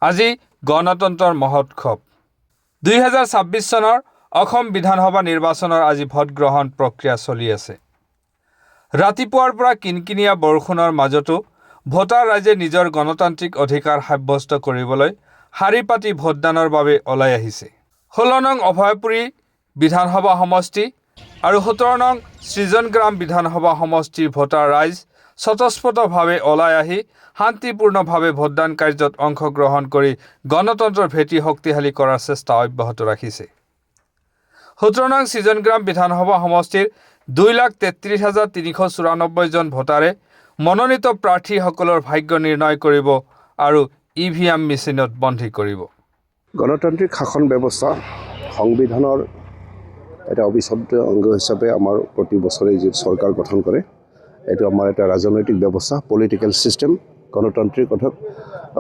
আজি গণতন্ত্ৰৰ মহোৎসৱ 2026 চনৰ অসম বিধানসভা নিৰ্বাচনৰ আজি ভোট গ্ৰহণ প্ৰক্ৰিয়া চলি আছে। ৰাতিপুৱাৰ পৰা কিনকিনীয়া বৰষুণৰ মাজতো ভোটাৰ ৰাইজে নিজৰ গণতান্ত্ৰিক অধিকাৰ সাব্যস্ত কৰিবলৈ শাৰী পাতি ভোটদানৰ বাবে ওলাই আহিছে। 16 নং অভয়পুৰী বিধানসভা সমষ্টি আৰু 17 নং সৃজনগ্ৰাম বিধানসভা সমষ্টিৰ ভোটাৰ ৰাইজ স্বতঃস্ফূৰ্তভাৱে ওলাই আহি শান্তিপূৰ্ণভাৱে ভোটদান কাৰ্যত অংশগ্ৰহণ কৰি গণতন্ত্ৰৰ ভেটি শক্তিশালী কৰাৰ চেষ্টা অব্যাহত ৰাখিছে। 17 নং সৃজনগ্ৰাম বিধানসভা সমষ্টিৰ 2,33,394 জন ভোটাৰে মনোনীত প্ৰাৰ্থীসকলৰ ভাগ্য নিৰ্ণয় কৰিব আৰু EVM মেচিনত বন্দী কৰিব। গণতান্ত্ৰিক শাসন ব্যৱস্থা সংবিধানৰ এটা অবিচ্ছেদ্য অংগ হিচাপে আমাৰ প্ৰতি বছৰে যি চৰকাৰ গঠন কৰে, এইটো আমাৰ এটা ৰাজনৈতিক ব্যৱস্থা, পলিটিকেল চিষ্টেম। গণতান্ত্ৰিক অৰ্থত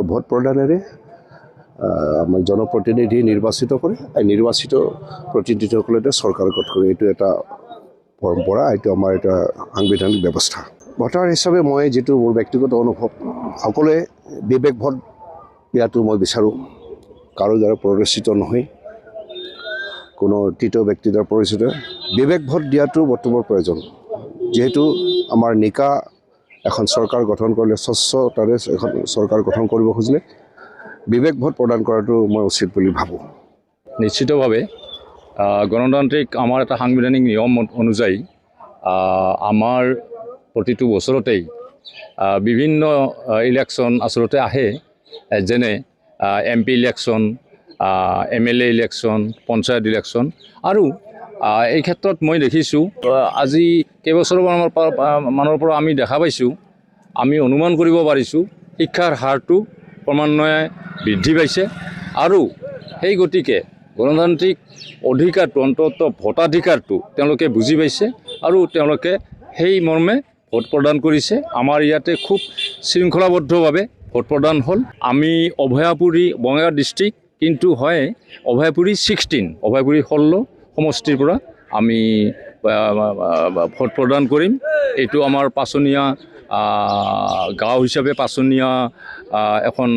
ভোট প্ৰদানেৰে আমাৰ জনপ্ৰতিনিধি নিৰ্বাচিত কৰে, এই নিৰ্বাচিত প্ৰতিনিধিসকলে চৰকাৰ গঠন কৰে। এইটো এটা পৰম্পৰা, এইটো আমাৰ এটা সাংবিধানিক ব্যৱস্থা। ভোটাৰ হিচাপে মই যিটো মোৰ ব্যক্তিগত অনুভৱ, সকলোৱে বিবেক ভোট দিয়াটো মই বিচাৰোঁ। কাৰো দ্বাৰা প্ৰৰোচিত নহয়, কোনো তৃতীয় ব্যক্তিৰ দ্বাৰা পৰিচিত। বিবেক ভোট দিয়াটো বৰ্তমান প্ৰয়োজন, যিহেতু আমাৰ নিকা এখন চৰকাৰ গঠন কৰিলে, স্বচ্ছতাৰে এখন চৰকাৰ গঠন কৰিব খুজিলে বিবেক ভোট প্ৰদান কৰাটো মই উচিত বুলি ভাবোঁ। নিশ্চিতভাৱে গণতান্ত্ৰিক আমাৰ এটা সাংবিধানিক নিয়ম অনুযায়ী আমাৰ প্ৰতিটো বছৰতেই বিভিন্ন ইলেকশ্যন আচলতে আহে, যেনে MP election, MLA election, panchayat election. আৰু এই ক্ষেত্ৰত মই দেখিছোঁ আজি কেইবছৰমানৰ পৰা আমি দেখা পাইছোঁ, আমি অনুমান কৰিব পাৰিছোঁ শিক্ষাৰ হাৰটো ক্ৰমান্বয়ে বৃদ্ধি পাইছে। আৰু সেই গতিকে গণতান্ত্ৰিক অধিকাৰটো, অন্ততঃ ভোটাধিকাৰটো তেওঁলোকে বুজি পাইছে আৰু তেওঁলোকে সেই মৰ্মে ভোট প্ৰদান কৰিছে। আমাৰ ইয়াতে খুব শৃংখলাবদ্ধভাৱে ভোট প্ৰদান হ'ল। আমি অভয়াপুৰী বঙাইগাঁও ডিষ্ট্ৰিক্ট, কিন্তু হয় অভয়াপুৰী 16, অভয়াপুৰী 16 সমষ্টিৰ পৰা আমি ভোট প্ৰদান কৰিম। এইটো আমাৰ পাচনীয়া গাঁও হিচাপে পাচনীয়া এখন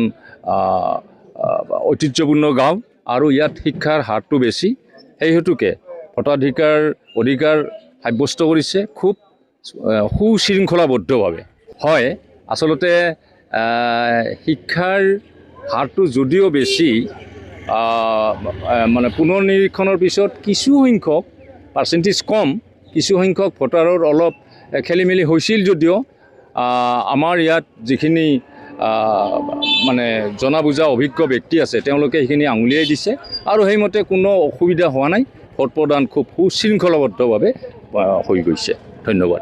ঐতিহ্যপূৰ্ণ গাঁও আৰু ইয়াত শিক্ষাৰ হাৰটো বেছি। সেই হেতুকে অধিকাৰ সাব্যস্ত কৰিছে খুব সুশৃংখলাবদ্ধভাৱে। হয়, আচলতে শিক্ষাৰ হাৰটো যদিও বেছি, মানে পুনৰ নিৰীক্ষণৰ পিছত কিছু সংখ্যক পাৰ্চেণ্টেজ কম, কিছু সংখ্যক ভোটাৰৰ অলপ খেলি মেলি হৈছিল যদিও আমাৰ ইয়াত যিখিনি মানে জনা বুজা অভিজ্ঞ ব্যক্তি আছে তেওঁলোকে সেইখিনি আঙুলিয়াই দিছে আৰু সেইমতে কোনো অসুবিধা হোৱা নাই। ভোট প্ৰদান খুব সুশৃংখলাবদ্ধভাৱে হৈ গৈছে। ধন্যবাদ।